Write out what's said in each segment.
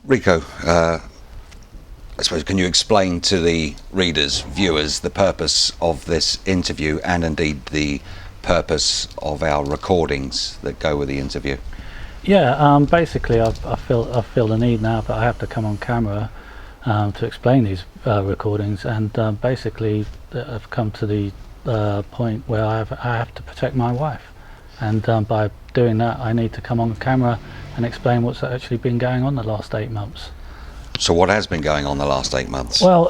Rico, I suppose, can you explain to the readers, viewers, the purpose of this interview and indeed the purpose of our recordings that go with the interview? Yeah, basically I feel the need now that I have to come on camera to explain these recordings, and basically I've come to the point where I have to protect my wife, and by doing that I need to come on camera and explain what's actually been going on the last 8 months. So what has been going on the last 8 months? Well,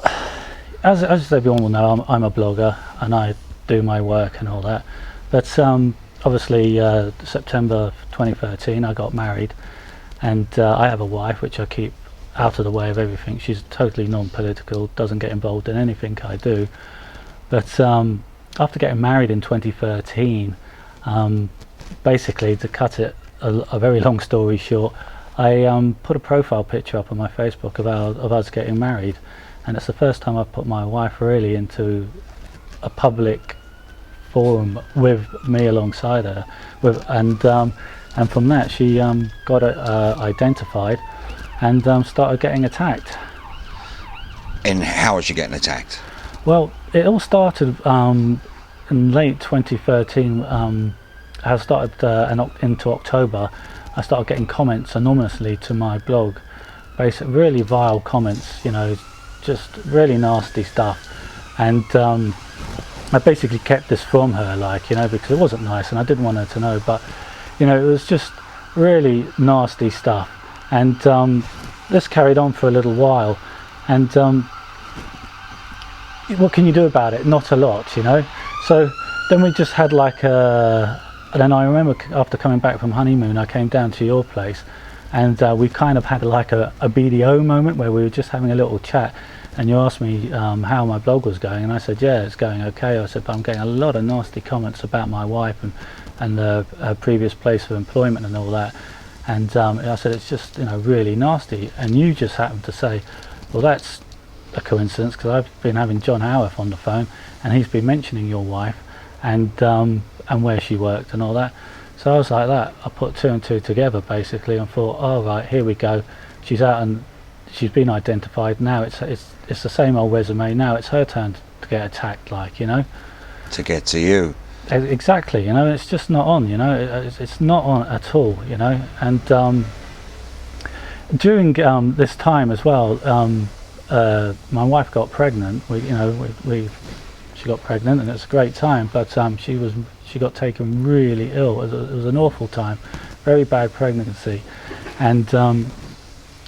as everyone will know, I'm a blogger and I do my work and all that, but obviously September 2013 I got married, and I have a wife which I keep out of the way of everything. She's totally non-political, doesn't get involved in anything I do. But after getting married in 2013, basically, to cut it a very long story short, I put a profile picture up on my Facebook of us getting married, and it's the first time I've put my wife really into a public forum with me alongside her, and from that she got identified and started getting attacked. And how is she getting attacked? Well, it all started in late 2013. I started into October. I started getting comments anonymously to my blog, basically really vile comments, you know, just really nasty stuff, and I basically kept this from her, like, you know, because it wasn't nice and I didn't want her to know, but you know, it was just really nasty stuff, and this carried on for a little while, and what can you do about it? Not a lot, you know. So then we just had like and then I remember after coming back from honeymoon I came down to your place, and we kind of had like a BDO moment where we were just having a little chat, and you asked me how my blog was going, and I said, yeah, it's going okay. I said, but I'm getting a lot of nasty comments about my wife and the previous place of employment and all that, and I said, it's just, you know, really nasty. And you just happened to say, well, that's a coincidence, because I've been having John Howarth on the phone and he's been mentioning your wife and where she worked and all that. So I was like that, I put 2 and 2 together basically and thought, oh right, here we go, she's out and she's been identified. Now it's the same old resume. Now it's her turn to get attacked, like, you know, to get to you. Exactly, you know, it's just not on, you know, it's not on at all, you know. And during this time as well, my wife got pregnant. She got pregnant, and it's a great time, but she got taken really ill. It was an awful time, very bad pregnancy, and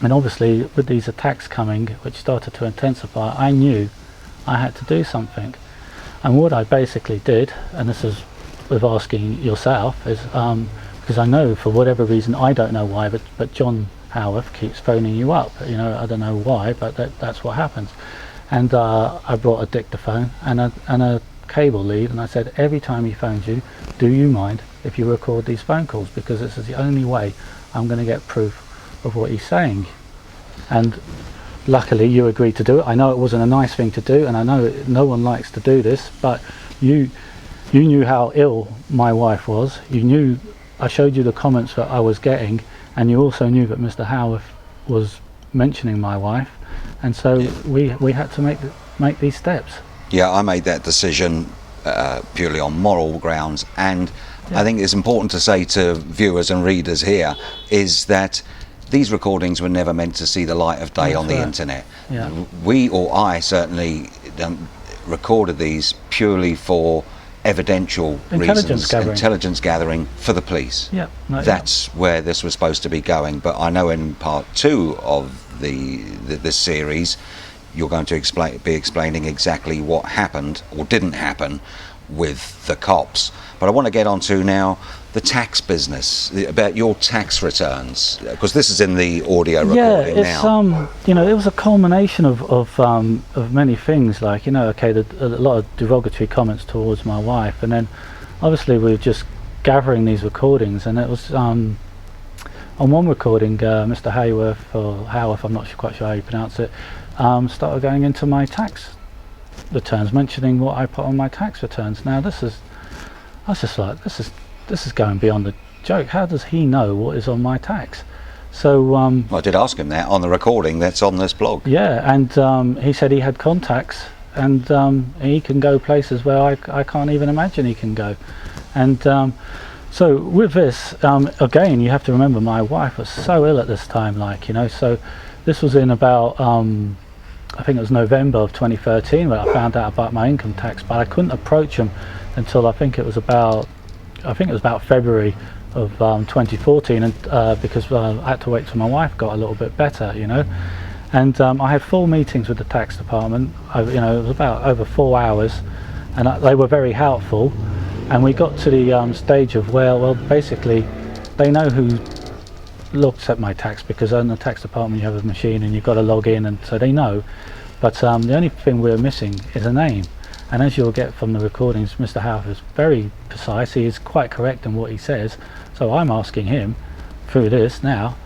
obviously with these attacks coming, which started to intensify, I knew I had to do something. And what I basically did, and this is with asking yourself, is because I know for whatever reason, I don't know why, but John Howarth keeps phoning you up, you know, I don't know why, but that's what happens. And I brought a dictaphone and a cable lead, and I said, every time he phones you, do you mind if you record these phone calls, because this is the only way I'm going to get proof of what he's saying. And luckily you agreed to do it. I know it wasn't a nice thing to do, and I know no one likes to do this, but you knew how ill my wife was. You knew, I showed you the comments that I was getting, and you also knew that Mr. Howarth was mentioning my wife, and so we had to make these steps. Yeah, I made that decision purely on moral grounds, and I think it's important to say to viewers and readers here is that these recordings were never meant to see the light of day on the internet. Yeah. We, or I certainly, recorded these purely for evidential reasons, intelligence gathering for the police. Yeah, that's where this was supposed to be going. But I know in part 2 of this series, you're going to be explaining exactly what happened or didn't happen with the cops. But I want to get on to now the tax business, about your tax returns, because this is in the audio recording now. Yeah, it's you know, it was a culmination of many things, like, you know, okay, a lot of derogatory comments towards my wife, and then obviously we were just gathering these recordings, and it was on one recording, Mr. Hayworth, or Howarth, I'm not quite sure how you pronounce it, started going into my tax returns, mentioning what I put on my tax returns. Now I was just like, this is going beyond the joke. How does he know what is on my tax? So I did ask him that on the recording that's on this blog. yeah, and he said he had contacts, and he can go places where I can't even imagine he can go. And so with this, again, you have to remember my wife was so ill at this time, like, you know, so this was in about I think it was November of 2013 when I found out about my income tax, but I couldn't approach him until I think it was about February of 2014, and because I had to wait till my wife got a little bit better, you know. And I had 4 meetings with the tax department. You know, it was about over 4 hours, and they were very helpful. And we got to the stage of well, basically, they know who looks at my tax, because in the tax department you have a machine and you've got to log in, and so they know. But the only thing we're missing is a name. And as you'll get from the recordings, Mr. Howarth is very precise. He is quite correct in what he says. So I'm asking him through this now,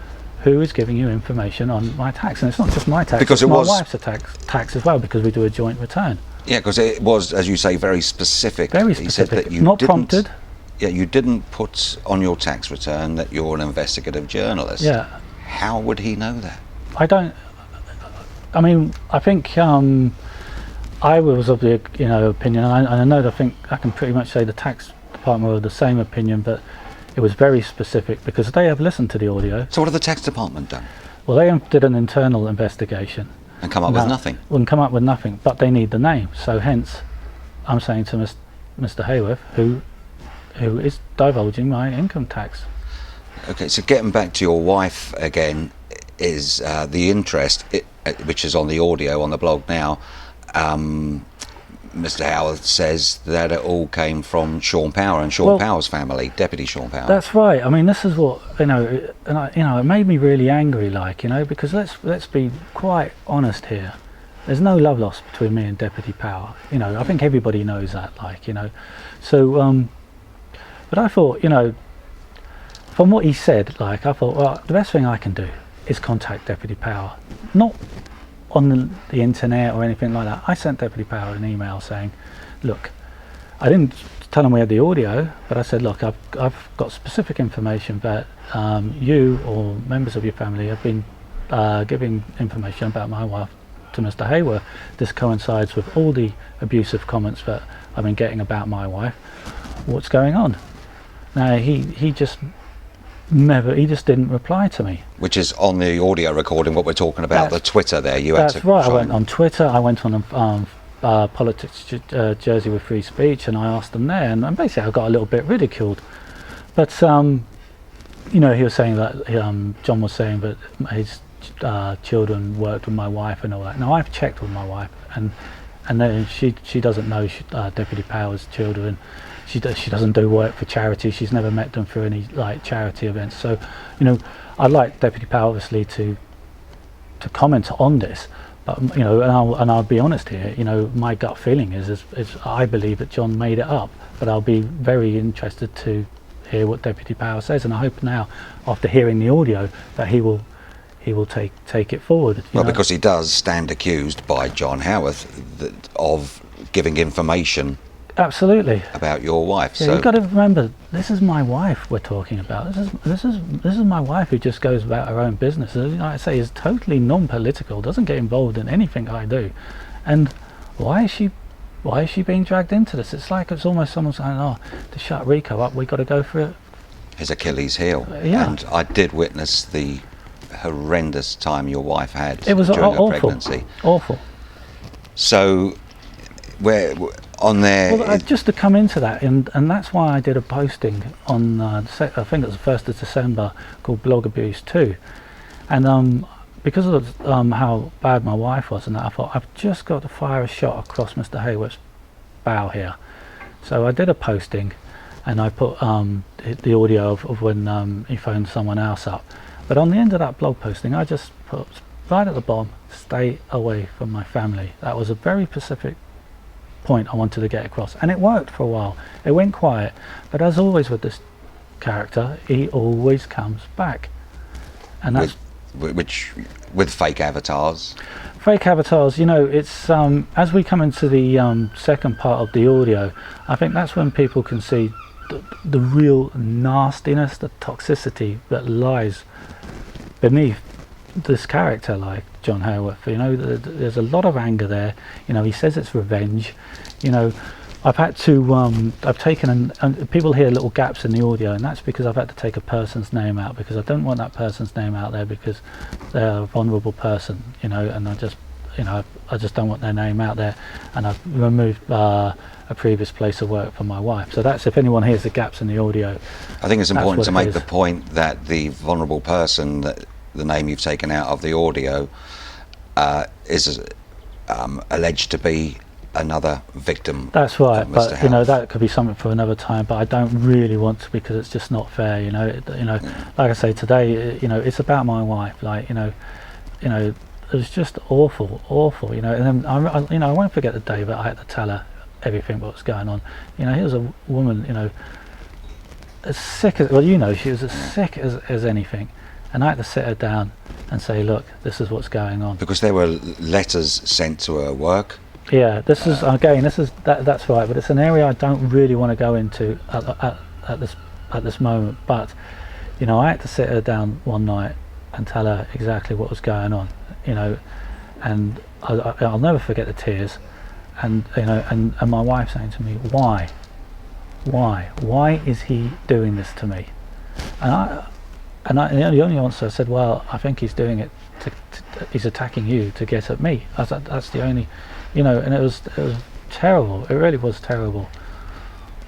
who is giving you information on my tax? And it's not just my tax, because it's my wife's tax as well, because we do a joint return. Yeah, because it was, as you say, very specific. Very He specific. said that you not didn't, prompted. Yeah, you didn't put on your tax return that you're an investigative journalist. Yeah. How would he know that? I mean, I think I was of the opinion, and I know that I can pretty much say the tax department were the same opinion, but it was very specific because they have listened to the audio. So what have the tax department done? Well, they did an internal investigation And come up with nothing? Wouldn't come up with nothing, but they need the name. So hence, I'm saying to Mr. Haworth, who is divulging my income tax. Okay, so getting back to your wife again, is the interest, which is on the audio on the blog now. Mr. Howarth says that it all came from Sean Power and Sean Power's family, Deputy Sean Power. That's right. I mean, this is what, and it made me really angry, because let's be quite honest here. There's no love lost between me and Deputy Power. I think everybody knows that, So, but I thought, from what he said, I thought, well, the best thing I can do is contact Deputy Power, not on the internet or anything like that. I sent Deputy Power an email saying, look, I didn't tell him we had the audio, but I said, look, I've got specific information that you or members of your family have been giving information about my wife to Mr. Haworth. This coincides with all the abusive comments that I've been getting about my wife. What's going on? Now he just didn't reply to me. Which is on the audio recording what we're talking about, the Twitter there. That's right. I went on Twitter, I went on Politics Jersey with Free Speech, and I asked them there, and basically I got a little bit ridiculed. But he was saying that John was saying that his children worked with my wife and all that. Now I've checked with my wife, and then she doesn't know Deputy Power's children. She doesn't do work for charity. She's never met them through any charity events. So, I'd like Deputy Power obviously to comment on this, but and I'll be honest here. My gut feeling is I believe that John made it up, but I'll be very interested to hear what Deputy Power says, and I hope now, after hearing the audio, that he will take it forward. Well, because he does stand accused by John Howarth of giving information. Absolutely. About your wife. Yeah, so you've got to remember, this is my wife we're talking about. This is my wife who just goes about her own business. Like I say, is totally non-political, doesn't get involved in anything I do. And why is she being dragged into this? It's almost someone saying, oh, to shut Rico up, we got to go for it. His Achilles heel. Yeah. And I did witness the horrendous time your wife had during her pregnancy. Awful. So where on there, well, just to come into that, and that's why I did a posting on I think it was the 1st of December called Blog Abuse 2, and because of how bad my wife was and that, I thought I've just got to fire a shot across Mr. Haworth's bow here. So I did a posting, and I put the audio of when he phoned someone else up, but on the end of that blog posting I just put right at the bottom, stay away from my family. That was a very specific point I wanted to get across, and it worked for a while. It went quiet, but as always with this character, he always comes back, and that's with fake avatars. It's as we come into the second part of the audio, I think that's when people can see the real nastiness, the toxicity that lies beneath this character like John Haworth. You know, there's a lot of anger there. You know, he says it's revenge. You know, I've had to I've taken and people hear little gaps in the audio, and that's because I've had to take a person's name out, because I don't want that person's name out there because they're a vulnerable person, you know, and I just don't want their name out there. And I've removed a previous place of work for my wife. So that's, if anyone hears the gaps in the audio, I think it's important to make is. the point that the vulnerable person, that the name you've taken out of the audio, is alleged to be another victim. That's right, of Mr. but you know, Howarth. that could be something for another time. But I don't really want to, because it's just not fair. You know, like I say today, you know, it's about my wife. Like, you know, it was just awful. You know, and then I won't forget the day that I had to tell her everything what was going on. You know, here's a woman, you know, as sick as, well, you know, she was as sick as anything, and I had to sit her down and say, look, this is what's going on. Because there were letters sent to her work. Yeah, this is again. That's right, but it's an area I don't really want to go into at this moment. But you know, I had to sit her down one night and tell her exactly what was going on. You know, and I'll never forget the tears. And you know, and my wife saying to me, why is he doing this to me? And the only answer I said, well, I think he's doing it he's attacking you to get at me. That's the only. You know, and it was terrible. It really was terrible.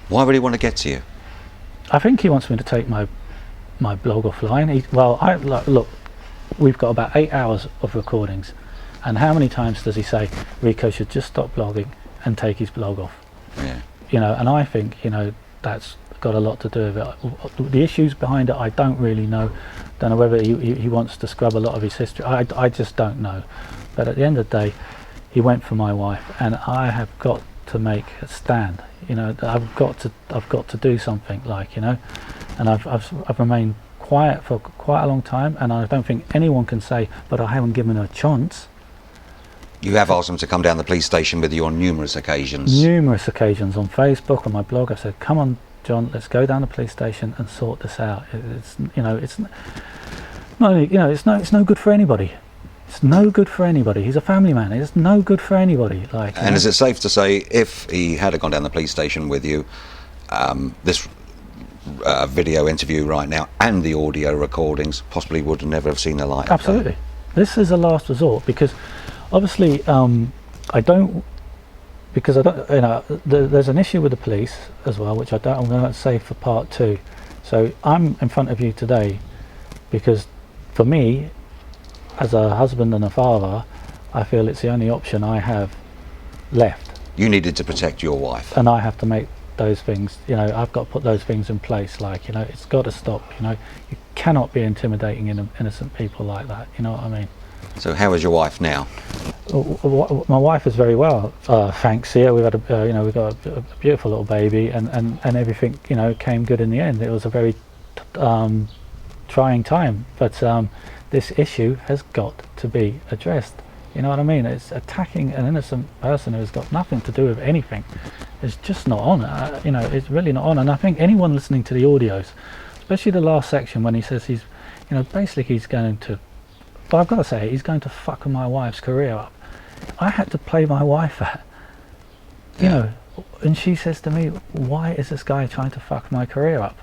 Why would he want to get to you? I think he wants me to take my blog offline. Look, we've got about 8 hours of recordings, and how many times does he say Rico should just stop blogging and take his blog off? Yeah. You know, and I think, you know, that's got a lot to do with it. The issues behind it, I don't really know. Don't know whether he wants to scrub a lot of his history. I just don't know. But at the end of the day, he went for my wife, and I have got to make a stand. You know, I've got to do something, like, you know. And I've remained quiet for quite a long time, and I don't think anyone can say, but I haven't given her a chance. You have asked them to come down the police station with you on numerous occasions. Numerous occasions on Facebook, on my blog. I said, come on, John, let's go down the police station and sort this out. It's no good for anybody. It's no good for anybody. He's a family man. It's no good for anybody. Like, and is it safe to say, if he had gone down the police station with you, this video interview right now and the audio recordings possibly would never have seen the light? Absolutely. This is a last resort, because obviously I don't. Because I don't. You know, there's an issue with the police as well, which I'm going to save for part 2. So I'm in front of you today because, for me, as a husband and a father, I feel it's the only option I have left. You needed to protect your wife. And I have to make those things, you know, I've got to put those things in place. Like, you know, it's got to stop. You know, you cannot be intimidating innocent people like that. You know what I mean? So how is your wife now? My wife is very well, thanks. Yeah, we've had we've got a beautiful little baby, and everything, you know, came good in the end. It was a very trying time, but this issue has got to be addressed. You know what I mean? It's attacking an innocent person who's got nothing to do with anything. It's just not on. You know, it's really not on. And I think anyone listening to the audios, especially the last section when he says he's, you know, basically he's going to, but I've got to say, he's going to fuck my wife's career up. I had to play my wife out, you know, and she says to me, why is this guy trying to fuck my career up?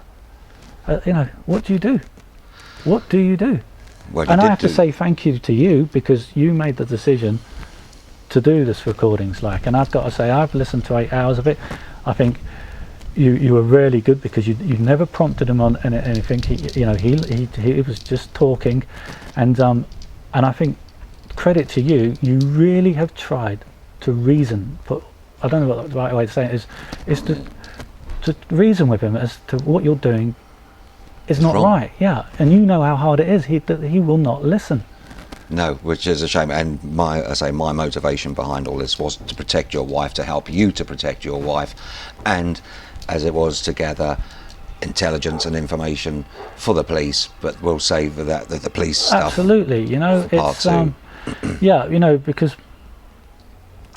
You know, what do you do? What do you do? And I have to say thank you to you, because you made the decision to do this recordings, like, and I've got to say I've listened to 8 hours of it. I think you were really good, because you never prompted him on anything. He was just talking, and I think, credit to you, you really have tried to reason. But I don't know what the right way to say it is to reason with him as to what you're doing is not right. Yeah, and you know how hard it is. He will not listen. No, which is a shame. And my motivation behind all this was to protect your wife, to help you to protect your wife, and as it was to gather intelligence and information for the police. But we'll save that the police stuff. Absolutely, you know, it's yeah, you know, because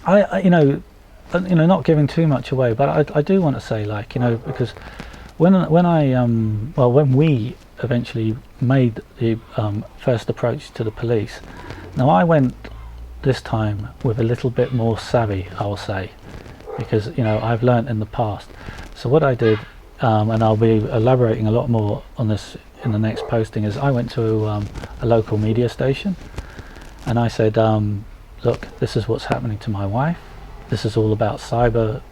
I not giving too much away, but I do want to say, like, you know, because when we eventually made the first approach to the police. Now I went this time with a little bit more savvy, I'll say, because I've learnt in the past. So what I did, and I'll be elaborating a lot more on this in the next posting, is I went to a local media station and I said, look, this is what's happening to my wife. This is all about cyber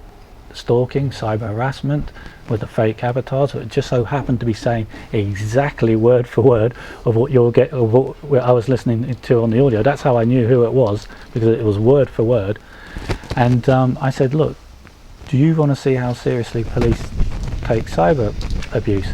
stalking, cyber harassment with the fake avatars. It just so happened to be saying exactly word for word of what I was listening to on the audio. That's how I knew who it was, because it was word for word. And I said, look, do you want to see how seriously police take cyber abuse?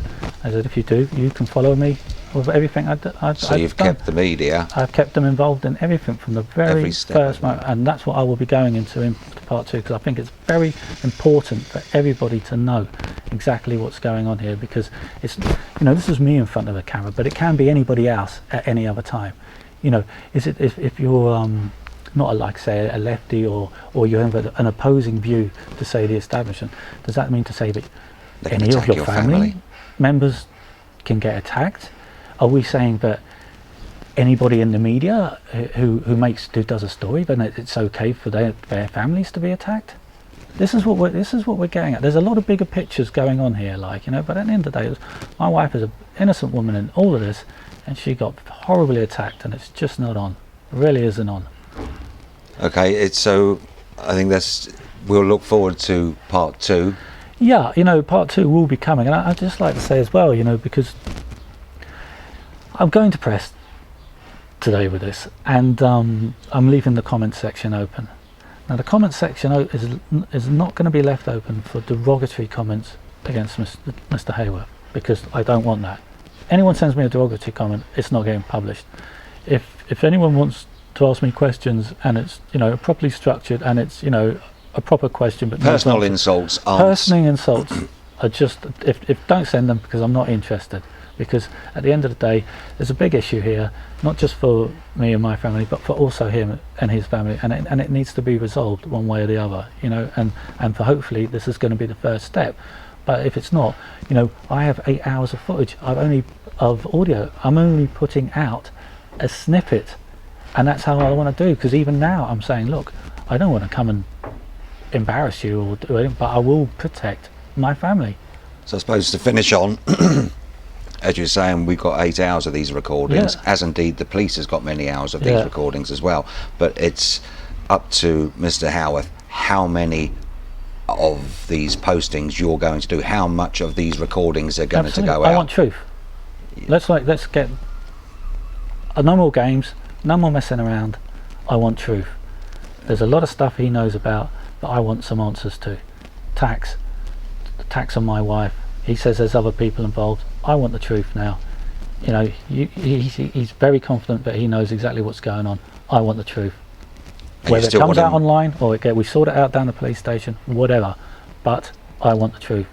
I said, if you do, you can follow me with everything So you've done. kept the media. I've kept them involved in everything from the very first moment, and that's what I will be going into in part 2, because I think it's very important for everybody to know exactly what's going on here, because it's, this is me in front of a camera, but it can be anybody else at any other time. Is it if you're not like say a lefty or you have an opposing view to say the establishment, does that mean to say that any of your family members can get attacked? Are we saying that anybody in the media who does a story, then it's okay for their families to be attacked? This is what we're getting at. There's a lot of bigger pictures going on here, but at the end of the day, my wife is an innocent woman in all of this, and she got horribly attacked, and it's just not on. It really isn't on. Okay, so I think we'll look forward to part 2. Yeah, part 2 will be coming, and I'd just like to say as well, because I'm going to press today with this, and I'm leaving the comment section open. Now the comment section is not going to be left open for derogatory comments against Mr. Hayworth, because I don't want that. Anyone sends me a derogatory comment, it's not getting published. If anyone wants to ask me questions and it's properly structured and it's a proper question, but personal insults are just if don't send them, because I'm not interested. Because at the end of the day, there's a big issue here, not just for me and my family, but for also him and his family, and it needs to be resolved one way or the other, and for hopefully this is going to be the first step. But if it's not, I have 8 hours of footage of audio. I'm only putting out a snippet, and that's how I want to do, because even now I'm saying, look, I don't want to come and embarrass you or do anything, but I will protect my family. So I suppose to finish on, as you're saying, we've got 8 hours of these recordings, as indeed the police has got many hours of these recordings as well. But it's up to Mr. Howarth how many of these postings you're going to do, how much of these recordings are going to go out. I want truth. Let's get no more games, no more messing around. I want truth. There's a lot of stuff he knows about that I want some answers to. Tax on my wife. He says there's other people involved. I want the truth now. He's very confident that he knows exactly what's going on. I want the truth. Whether it comes out online or we sort it out down the police station, whatever. But I want the truth.